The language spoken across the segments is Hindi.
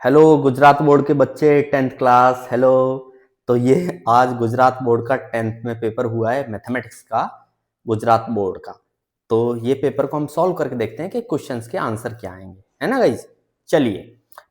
हेलो गुजरात बोर्ड के बच्चे, टेंथ क्लास। हेलो। तो ये आज गुजरात बोर्ड का टेंथ में पेपर हुआ है मैथमेटिक्स का, गुजरात बोर्ड का। तो ये पेपर को हम सॉल्व करके देखते हैं कि क्वेश्चंस के आंसर क्या आएंगे, है ना गाइज। चलिए,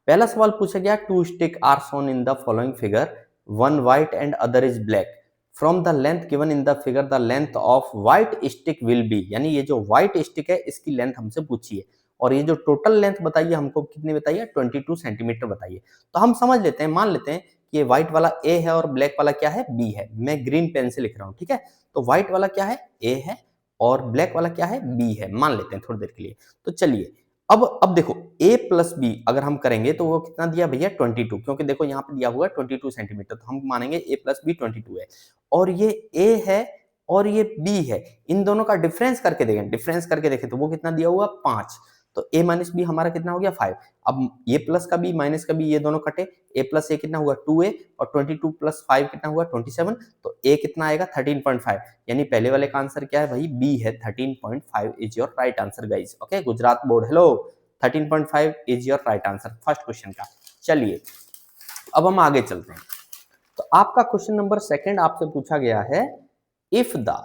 पहला सवाल पूछा गया, two stick are shown in the following figure, one white and other is black, from the length given in the figure the length of white stick will be. यानी ये जो व्हाइट स्टिक है इसकी लेंथ हमसे पूछी है, और ये जो टोटल लेंथ बताइए हमको कितनी बताइए, 22 सेंटीमीटर बताइए। तो हम समझ लेते हैं, मान लेते हैं कि ये व्हाइट वाला ए है और ब्लैक वाला क्या है, बी है। मैं ग्रीन पेन से लिख रहा हूं, ठीक है। तो व्हाइट वाला क्या है, ए है, और ब्लैक वाला क्या है, बी है, मान लेते हैं थोड़ी देर के लिए। तो चलिए, अब देखो a प्लस बी अगर हम करेंगे तो वो कितना दिया भैया, 22, क्योंकि देखो यहाँ पे दिया हुआ है 22 सेंटीमीटर, तो हम मानेंगे a प्लस बी 22 है। और ये a है और ये b है, इन दोनों का डिफरेंस करके देखें तो वो कितना दिया हुआ, 5। तो a माइनस बी हमारा कितना हो गया, 5। अब ये प्लस का b माइनस का b ये दोनों कटे, a प्लस ए कितना हुआ 2a, और 22 प्लस 5 कितना हुआ 27। तो a कितना आएगा 13.5। यानी पहले वाले का आंसर क्या है भाई, b है, 13.5 is your right answer guys. Okay Gujarat board, hello, 13.5 is your right answer first question का। चलिए, अब हम आगे चलते हैं। तो आपका क्वेश्चन नंबर सेकंड आपसे पूछा गया है, if the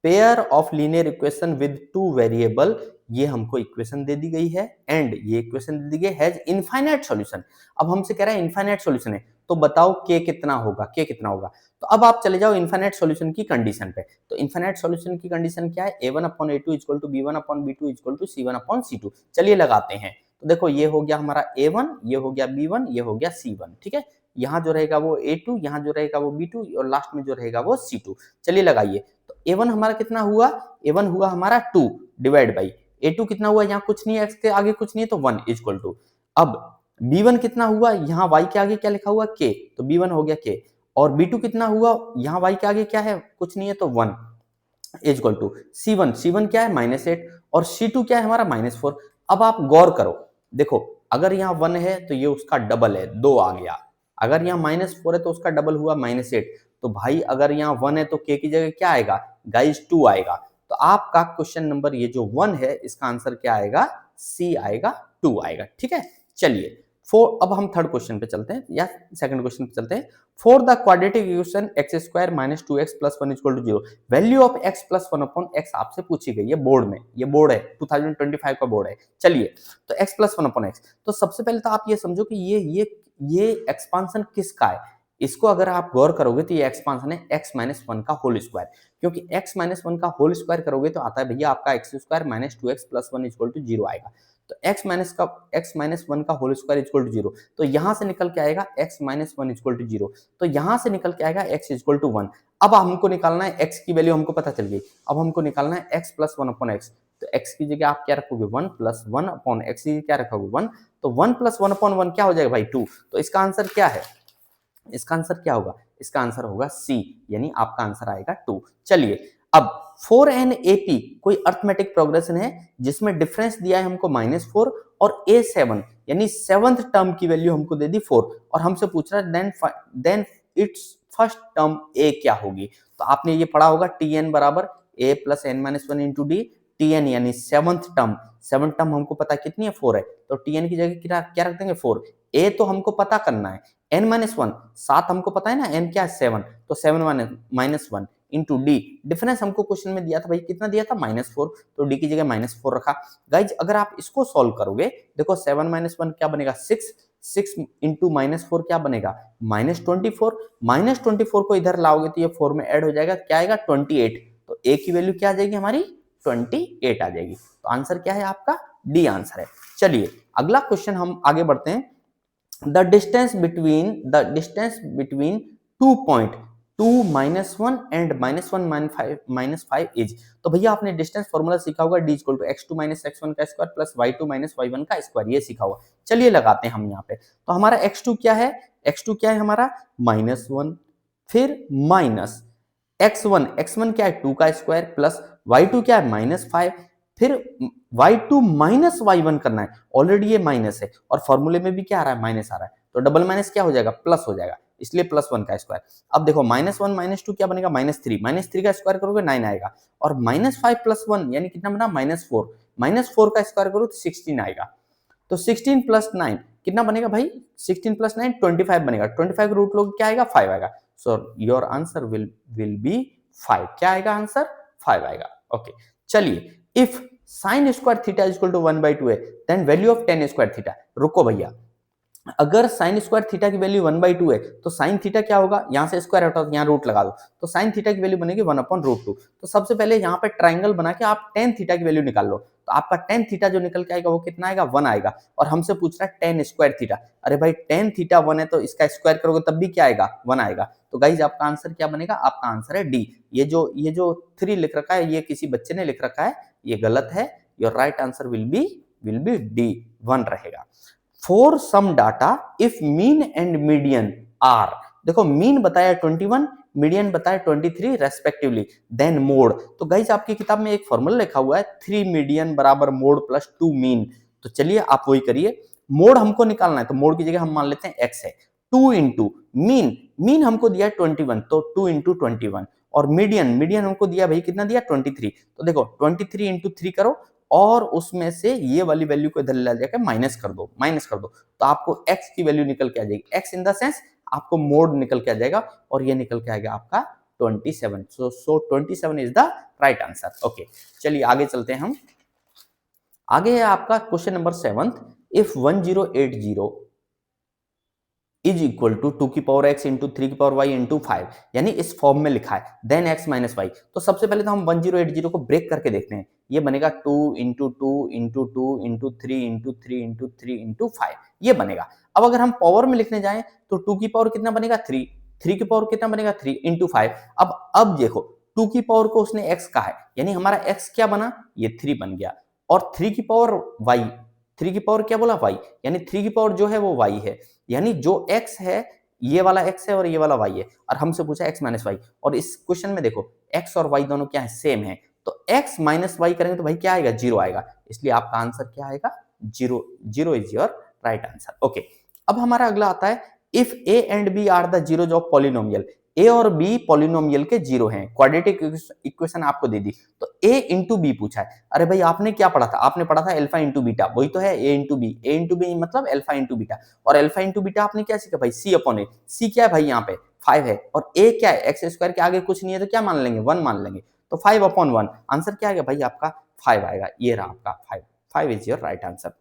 pair of linear equation with two variable, ये हमको इक्वेशन दे दी गई है, एंड ये इक्वेशन दे दी गई हैज इनफाइनाइट सॉल्यूशन। अब हमसे कह रहा है इनफाइनाइट सॉल्यूशन है, तो बताओ के कितना होगा, के कितना होगा। तो अब आप चले जाओ इनफाइनाइट सॉल्यूशन की कंडीशन पे। तो इनफाइनाइट सॉल्यूशन की कंडीशन क्या है, a1/a2 equal to b1/b2 equal to c1/c2। चलिए लगाते हैं। तो देखो, ये हो गया हमारा a1, ये हो गया b1, ये हो गया c1, ठीक है। यहाँ जो रहेगा वो a2, यहाँ जो रहेगा वो b2, और लास्ट में जो रहेगा वो c2। चलिए लगाइए। तो a1 हमारा कितना हुआ, a1 हुआ हमारा 2 डिवाइड बाई a2 कितना हुआ, यहाँ कुछ नहीं है, x के आगे कुछ नहीं है, तो 1 इक्वल टू। अब b1 कितना हुआ, यहाँ y के आगे क्या लिखा हुआ, k, तो b1 हो गया k। और b2 कितना हुआ, यहाँ y के आगे क्या है, कुछ नहीं है, तो 1 इक्वल टू c1। c1 क्या है -8, और c2 क्या है हमारा -4। अब आप गौर करो, देखो, अगर यहाँ 1 है तो ये उसका डबल है, 2 आ गया। अगर यहाँ -4 है तो उसका डबल हुआ -8। तो भाई अगर यहाँ 1 है तो k की जगह क्या आएगा गाइज, 2 आएगा। तो आपका क्वेश्चन नंबर ये जो 1 है इसका आंसर क्या आएगा, c आएगा, 2 आएगा, ठीक है। चलिए, अब हम थर्ड क्वेश्चन पे चलते हैं, या सेकंड क्वेश्चन पे चलते हैं। For the quadratic equation x² - 2x + 1 = 0, value of x + 1/x आपसे पूछी गई है बोर्ड में। ये बोर्ड है, 2025 का बोर्ड है। चलिए, तो x + 1/x, तो सबसे पहले तो आप ये समझो कि ये एक्सपांशन किसका है। इसको अगर आप गौर करोगे तो ये एक्सपांशन है x - 1 का होल स्क्वायर, क्योंकि x - 1 का होल स्क्वायर करोगे तो आता है भैया आपका x² - 2x + 1 = 0 आएगा। तो x - 1 का होल स्क्वायर इक्वल टू 0, तो यहां से निकल के आएगा x - 1 इक्वल टू 0, तो यहां से निकल के आएगा x इक्वल टू 1। अब हमको निकालना है x की वैल्यू, हमको पता चल गई। अब हमको निकालना है x + 1/x, तो x की जगह आप क्या रखोगे, 1 + 1/x की क्या रखोगे, 1। तो 1 + 1/1 क्या हो जाएगा भाई, 2। तो इसका आंसर क्या है, इसका आंसर क्या होगा, इसका आंसर होगा सी, यानी आपका आंसर आएगा 2। चलिए, अब 4n AP कोई अर्थमेटिक प्रोग्रेशन है जिसमें डिफरेंस दिया है हमको -4, और a7 यानी 7th टर्म की वैल्यू हमको दे दी 4, और हमसे पूछ रहा है then it's first term a क्या होगी। तो आपने ये पढ़ा होगा, tn बराबर a + n - 1 × d, tn यानी 7th टर्म। 7th टर्म हमको पता कितनी है, 4 है, तो tn की जगह क्या रख देंगे, 4। a तो हमको पता करना है, n - 1 7 हमको पता है ना, n क्या है 7, तो 7 - 1 इंटू डी। डिफरेंस हमको क्वेश्चन में दिया था भाई, कितना दिया था, -4, तो डी की जगह -4 रखा। गाइज अगर आप इसको सॉल्व करोगे, देखो 7 - 1 क्या बनेगा, 6, 6 इंटू -4 क्या बनेगा, -24। -24 को इधर लाओगे तो ये 4 में ऐड हो जाएगा, क्या आएगा 28। तो ए की वैल्यू क्या आ जाएगी हमारी, 28 आ जाएगी। तो आंसर क्या है आपका, डी आंसर है। चलिए, अगला क्वेश्चन हम आगे बढ़ते हैं। the distance between 2 point 2 - 1 and -1 - 5 is। तो भैया आपने डिस्टेंस फॉर्मूला सीखा होगा, d = x2 - x1 का स्क्वायर प्लस y2 - y1 का स्क्वायर, ये सीखा होगा। चलिए लगाते हैं हम यहाँ पे। तो हमारा x2 क्या है, x2 क्या है हमारा -1, फिर माइनस x1 क्या है 2 का स्क्वायर, प्लस y2 क्या है -5, फिर y2 - y1 करना है। ऑलरेडी ये माइनस है और फॉर्मूले में भी क्या आ रहा है, माइनस आ रहा है, तो डबल माइनस क्या हो जाएगा, प्लस हो जाएगा, इसलिए +1 का स्क्वायर। अब देखो -1 - 2 क्या बनेगा, -3 3 का स्क्वायर करोगे 9 आएगा, और -5 + 1 यानी कितना बना, -4 -4 का स्क्वायर करो तो 16 आएगा। तो 16 + 9 कितना बनेगा भाई 16 प्लस 9 25 बनेगा, 25 रूट लोग क्या आएगा 5 आएगा। So your answer will be 5। क्या आएगा आंसर 5 आएगा। ओके चलिए, if sine square theta is equal to 1/2 है then value of tan square theta. रुको भैया, अगर साइन स्क्वायर थीटा की वैल्यू 1/2 है तो साइन थीटा क्या होगा, यहां से स्क्वायर हटाओ तो यहां रूट लगा दो, तो साइन थीटा की वैल्यू बनेगी 1/√2। तो सबसे पहले यहां पे ट्रायंगल बना के आप टेन थीटा की वैल्यू निकाल लो, तो आपका टेन थीटा जो निकल के आएगा वो कितना आएगा 1 आएगा। और हमसे पूछ रहा है टेन स्क्वायर थीटा, अरे भाई टेन थीटा 1 है तो इसका स्क्वायर करोगे तब भी क्या आएगा 1 आएगा। तो गाइज आपका आंसर क्या बनेगा, आपका आंसर है डी। ये जो 3 लिख रखा है ये किसी बच्चे ने लिख रखा है, ये गलत है। Your right answer will be d 1 रहेगा। For some data if mean and median are, देखो मीन बताया 21, मीडियन बताया 23 रेस्पेक्टिवली, देन मोड। तो गाइस आपकी किताब में एक फॉर्मूला लिखा हुआ है 3 मीडियन बराबर मोड प्लस 2 मीन। तो चलिए आप वही करिए, मोड हमको निकालना है तो मोड की जगह हम मान लेते हैं x है, 2 इंटू मीन हमको दिया है 21 तो 2 इंटू 21, और मीडियन हमको दिया भाई कितना दिया 23। तो देखो 23 इंटू 3 करो और उसमें से ये वाली वैल्यू को इधर ले जाकर माइनस कर दो तो आपको x की वैल्यू निकल के आ जाएगी, x इन द सेंस आपको मोड निकल के आ जाएगा और ये निकल के आएगा आपका 27। So 27 is the right answer. Okay चलिए आगे चलते हैं हम। आगे है आपका question number 7, if 1080 is equal to 2 की पावर x इंटू 3 की पावर y इंटू 5, यानी इस फॉर्म में लिखा है, देन x माइनस वाई। तो सबसे पहले तो हम 1080 को ब्रेक करके देखते हैं, ये बनेगा 2 into 2 into 2 into 3 into 3 into 3 into 5, ये बनेगा। अब अगर हम पावर में लिखने जाएं तो 2 की पावर कितना बनेगा 3, 3 की पावर कितना बनेगा 3 इंटू 5। अब देखो 2 की पावर को उसने x कहा है, यानी हमारा x क्या बना, ये 3 बन गया, और 3 की पावर y, 3 की पावर क्या बोला y, यानी 3 की पावर जो है वो y है, यानी जो x है ये वाला x है और ये वाला y है, और हमसे पूछा x माइनस वाई। और इस क्वेश्चन में देखो x और y दोनों क्या है सेम है, तो x माइनस वाई करेंगे तो भाई क्या आएगा 0 आएगा, इसलिए आपका आंसर क्या आएगा 0। 0 is your right answer. Okay अब हमारा अगला आता है, if a and b are the zeros of polynomial, a और b पॉलिनोमियल के जीरो हैं, क्वाड्रेटिक इक्वेशन आपको दे दी, तो a इंटू बी पूछा है। अरे भाई आपने क्या पढ़ा था, आपने पढ़ा था अल्फा इंटू बीटा, वही तो है a इंटू बी मतलब अल्फा इंटू बीटा, और अल्फा इंटू बीटा आपने क्या सीखा भाई c अपॉन ए, c क्या है भाई यहाँ पे 5 है, और a क्या है एक्स स्क्वायर के आगे कुछ नहीं है तो क्या मान लेंगे 1 मान लेंगे, तो 5/1, आंसर क्या आएगा भाई आपका 5 आएगा, ये रहा आपका 5 is your right answer.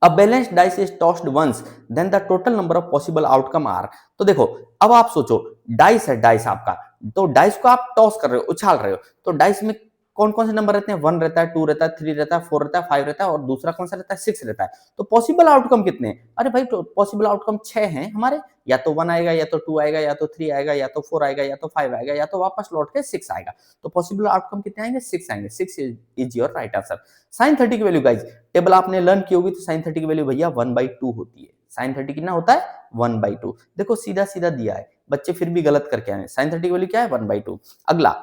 A balanced dice is tossed once, then the total number of possible outcome are। तो देखो अब आप सोचो डाइस है, डाइस आपका, तो डाइस को आप टॉस कर रहे हो, उछाल रहे हो, तो डाइस में कौन कौन से नंबर रहते हैं, 1 रहता है, 2 रहता है, 3 रहता है, 4 रहता है, 5 रहता है, और दूसरा कौन सा रहता है 6 रहता है। तो पॉसिबल आउटकम कितने हैं, अरे भाई तो पॉसिबल आउटकम 6 हैं हमारे, या तो 1 आएगा, या तो 2 आएगा, या तो 3 आएगा, या तो 4 आएगा, या तो 5 आएगा, या तो वापस लौट के 6 आएगा। तो पॉसिबल आउटकम कितने आएंगे 6 आएंगे, 6 is your right answer. Sine 30 की वैल्यू गाइज टेबल आपने लर्न की होगी, तो साइन 30 की वैल्यू भैया 1/2 होती है। साइन 30 कितना होता है 1/2, देखो सीधा सीधा दिया है, बच्चे फिर भी गलत करके आए। साइन 30 की वैल्यू क्या है 1/2। अगला,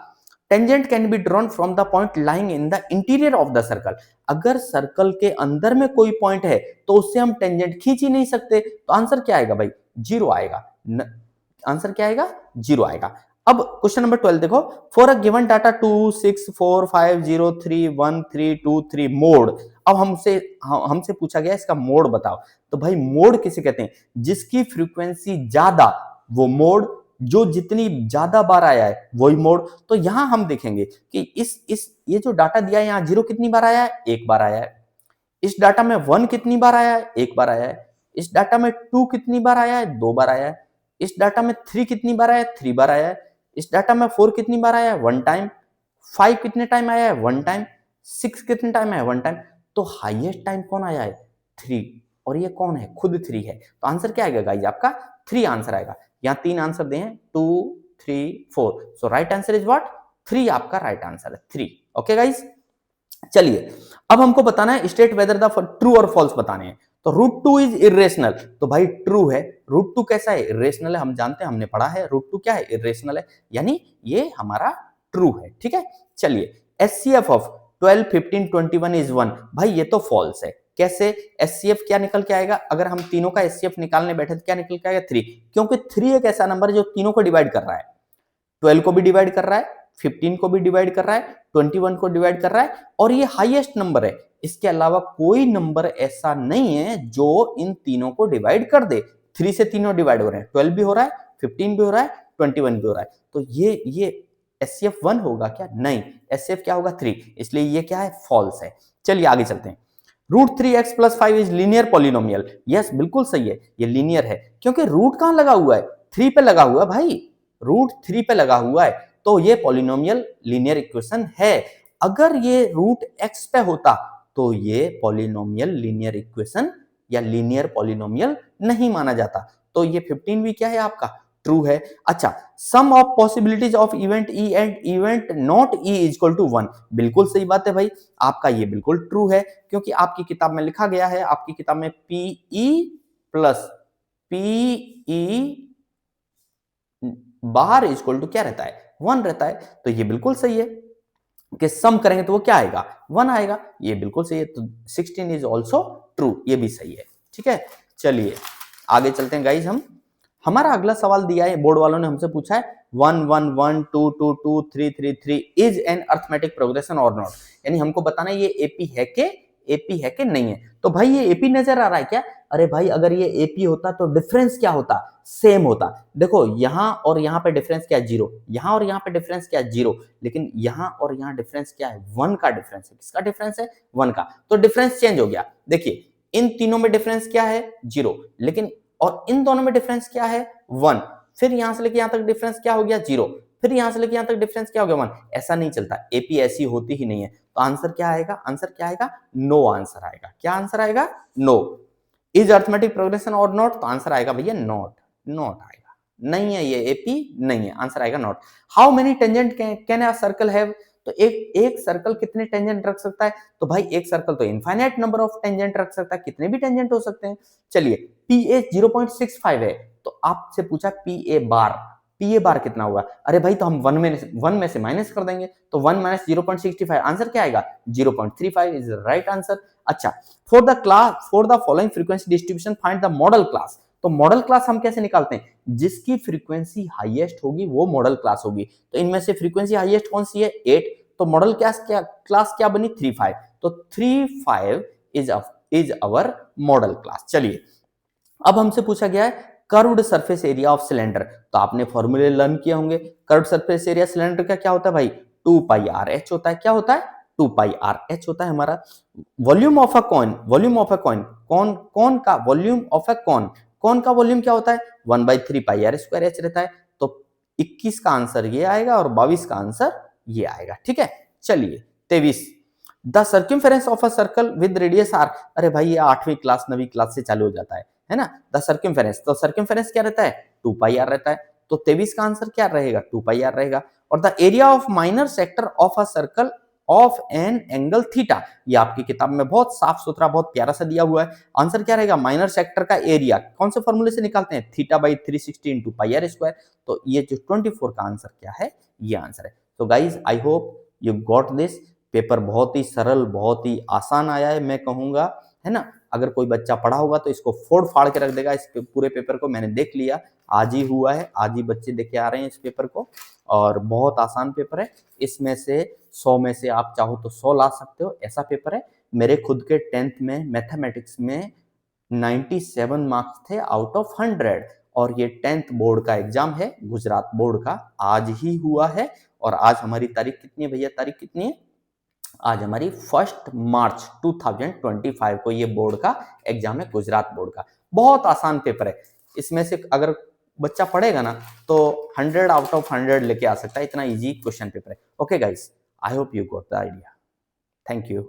tangent can be drawn from the point lying in the interior of the circle. अगर सर्कल के अंदर में कोई पॉइंट है तो उससे हम टेंजेंट खींच ही नहीं सकते, तो आंसर क्या आएगा भाई 0 आएगा। आंसर क्या आएगा 0 आएगा। अब क्वेश्चन नंबर 12 देखो, for a given data 2 6 4 5 0 3 1 3 2 3 mode. अब हमसे पूछा गया इसका मोड बताओ, तो भाई मोड किसे कहते हैं, जिसकी फ्रीक्वेंसी ज्यादा वो मोड, जो जितनी ज्यादा बार आया है वही मोड। तो यहां हम देखेंगे कि इस ये जो डाटा दिया है यहाँ 0 कितनी बार आया है, 1 बार आया है। इस डाटा में 1 कितनी बार आया है, 1 बार आया है। इस डाटा में 2 कितनी बार आया है, 2 बार आया है। इस डाटा में 3 कितनी बार आया है, 3 बार आया है। इस डाटा में 4 कितनी बार आया है, 1 टाइम। 5 कितने टाइम आया है, 1 टाइम। 6 कितने टाइम आया है, 1 टाइम। तो हाईएस्ट टाइम कौन आया है 3, और ये कौन है खुद 3 है। तो आंसर क्या आएगा गाइज आपका 3 आंसर आएगा। यहाँ 3 आंसर दे हैं 2 3 4, सो राइट आंसर इज व्हाट 3, आपका राइट आंसर है 3। ओके गाइज, चलिए अब हमको बताना है स्टेट वेदर द ट्रू और फॉल्स बताने हैं। तो √2 इज इरेशनल, तो भाई ट्रू है। √2 कैसा है, इरेशनल है, हम जानते हैं, हमने पढ़ा है √2 क्या है, इरेशनल है, यानी ये हमारा ट्रू है। ठीक है, चलिए एचसीएफ ऑफ 12 15 21 इज 1, भाई ये तो फॉल्स है। कैसे, एचसीएफ क्या निकल के आएगा, अगर हम तीनों का एचसीएफ निकालने बैठे तो क्या निकल के आएगा 3, क्योंकि 3 एक ऐसा नंबर है जो तीनों को डिवाइड कर रहा है, 12 को भी डिवाइड कर रहा है, 15 को भी डिवाइड कर रहा है, 21 को डिवाइड कर रहा है, और ये हाईएस्ट नंबर है। इसके अलावा कोई नंबर ऐसा नहीं है जो इन तीनों को डिवाइड कर दे। 3 से तीनों डिवाइड हो रहे हैं, 12 भी हो रहा है, 15 भी हो रहा है, 21 भी हो रहा है। तो ये एचसीएफ 1 होगा क्या? नहीं, एचसीएफ क्या होगा? 3, इसलिए ये क्या है? फॉल्स है। चलिए आगे चलते हैं। Root 3x plus 5 is linear polynomial. Yes, बिल्कुल सही है, ये लीनियर है क्योंकि रूट कहां लगा हुआ है? 3 पे लगा हुआ है भाई, रूट 3 पे लगा हुआ है, तो ये पॉलिनोमियल लीनियर इक्वेशन है। अगर ये रूट x पे होता तो ये पॉलिनोमियल लीनियर इक्वेशन या लीनियर पॉलिनोमियल नहीं माना जाता। तो ये 15 भी क्या है आपका? ट्रू है। अच्छा, sum of possibilities of event E and event not E is equal to 1। बिल्कुल सही बात है भाई, आपका ये बिल्कुल ट्रू है क्योंकि आपकी किताब में लिखा गया है, आपकी किताब में PE plus PE bar is equal to क्या रहता है? 1 रहता है। तो ये बिल्कुल सही है कि सम करेंगे तो वो क्या आएगा? 1 आएगा। ये बिल्कुल सही है। तो 16 इज ऑल्सो ट्रू, ये भी सही है। ठीक है, चलिए आगे चलते हैं गाइज। हमारा अगला सवाल दिया है, बोर्ड वालों ने हमसे पूछा है 1 1 1 2 2 2 3 3 3 इज एन अरिथमेटिक प्रोग्रेशन और नॉट। यानी हमको बताना है ये एपी है कि नहीं है। तो भाई ये एपी नजर आ रहा है क्या? अरे भाई अगर ये एपी होता तो डिफरेंस क्या होता? सेम होता। देखो यहां और यहां पे डिफरेंस क्या है? 0। यहां और यहां पे डिफरेंस क्या है? 0। लेकिन यहां और यहां डिफरेंस क्या है? 1 का डिफरेंस है। किसका डिफरेंस है? 1 का। तो डिफरेंस चेंज हो गया। देखिए इन तीनों में डिफरेंस क्या है? 0। लेकिन और इन दोनों में डिफरेंस क्या है? 1। फिर यहां से लेके यहां तक डिफरेंस क्या हो गया? 0। फिर यहां से लेके यहां तक डिफरेंस क्या हो गया? 1। ऐसा नहीं चलता, एपी ऐसी होती ही नहीं है। तो आंसर क्या आएगा? आंसर क्या आएगा? नो आंसर आएगा। क्या आंसर आएगा? नो। इज अरिथमेटिक प्रोग्रेशन और नॉट? तो आंसर आएगा भैया नॉट। नॉट आएगा, नहीं है ये एपी, नहीं है। आंसर आएगा not. How many tangent can a circle have? तो एक सर्कल कितने टेंजेंट रख सकता है? तो भाई एक सर्कल तो इनफाइनाइट नंबर ऑफ टेंजेंट रख सकता है, कितने भी टेंजेंट हो सकते हैं। चलिए पीए 0.65 है, तो आपसे पूछा पीए बार कितना हुआ? अरे भाई तो हम 1 में से माइनस कर देंगे, तो 1 माइनस 0.65, आंसर क्या आएगा? 0.35 इज राइट आंसर। अच्छा, for the following frequency distribution find the model class. तो मॉडल क्लास हम कैसे निकालते हैं? जिसकी फ्रीक्वेंसी हाईएस्ट होगी वो मॉडल क्लास होगी। तो इनमें से फ्रीक्वेंसी हाईएस्ट कौन सी है? 8। तो मॉडल क्लास क्या बनी? 35। तो 35 इज अवर मॉडल क्लास। चलिए अब हमसे पूछा गया है curved surface area of cylinder. तो आपने फॉर्मूले लर्न किए होंगे। कर्व्ड सरफेस एरिया सिलेंडर का क्या होता है भाई? 2 पाई आर एच होता है। क्या होता है? 2 पाई आर एच होता है हमारा। वॉल्यूम ऑफ अ कॉइन, कौन का वॉल्यूम ऑफ अ कौन का वॉल्यूम क्या होता है? 1/3 पाई आर स्क्वायर एच रहता है। तो 21 का आंसर ये आएगा और 22 का आंसर ये आएगा। ठीक है, चलिए 23, the circumference of a circle with radius r. अरे भाई ये 8वीं क्लास 9वीं क्लास से चालू हो जाता है ना। द सर्कमफेरेंस, तो सर्कमफेरेंस क्या रहता है? 2 पाई आर रहता है। तो 23 का आंसर क्या रहेगा? 2 पाई आर रहेगा। और the area of minor sector of a circle of an angle theta. ये आपकी किताब में बहुत साफ सुथरा बहुत प्यारा सा दिया हुआ है। आंसर क्या रहेगा? माइनर सेक्टर का एरिया कौन से फॉर्मूले से निकालते हैं? θ/360 इंटू पाई आर स्क्वायर। तो ये जो 24 का आंसर क्या है? ये आंसर है। तो guys I hope you got this. Paper बहुत ही सरल बहुत ही आसान आया है मैं कहूंगा, है ना। अगर कोई बच्चा पढ़ा होगा तो इसको फोड़ फाड़ के रख देगा। इस पूरे पेपर को मैंने देख लिया, आज ही हुआ है, आज ही बच्चे देखे आ रहे हैं इस पेपर को। और बहुत आसान पेपर है। इसमें से 100 में से आप चाहो तो 100 ला सकते हो, ऐसा पेपर है। मेरे खुद के 10th में मैथमेटिक्स में 97 मार्क्स थे आउट ऑफ 100। और ये 10th बोर्ड का एग्जाम है, गुजरात बोर्ड का, आज ही हुआ है। और आज हमारी तारीख कितनी है भैया? तारीख कितनी है? आज हमारी 1 मार्च 2025 को ये बोर्ड का एग्जाम है, गुजरात बोर्ड का। बहुत आसान पेपर है। इसमें से अगर बच्चा पढ़ेगा ना तो 100 आउट ऑफ 100 लेके आ सकता है, इतना इजी क्वेश्चन पेपर है। Okay guys, I hope you got the idea. Thank you.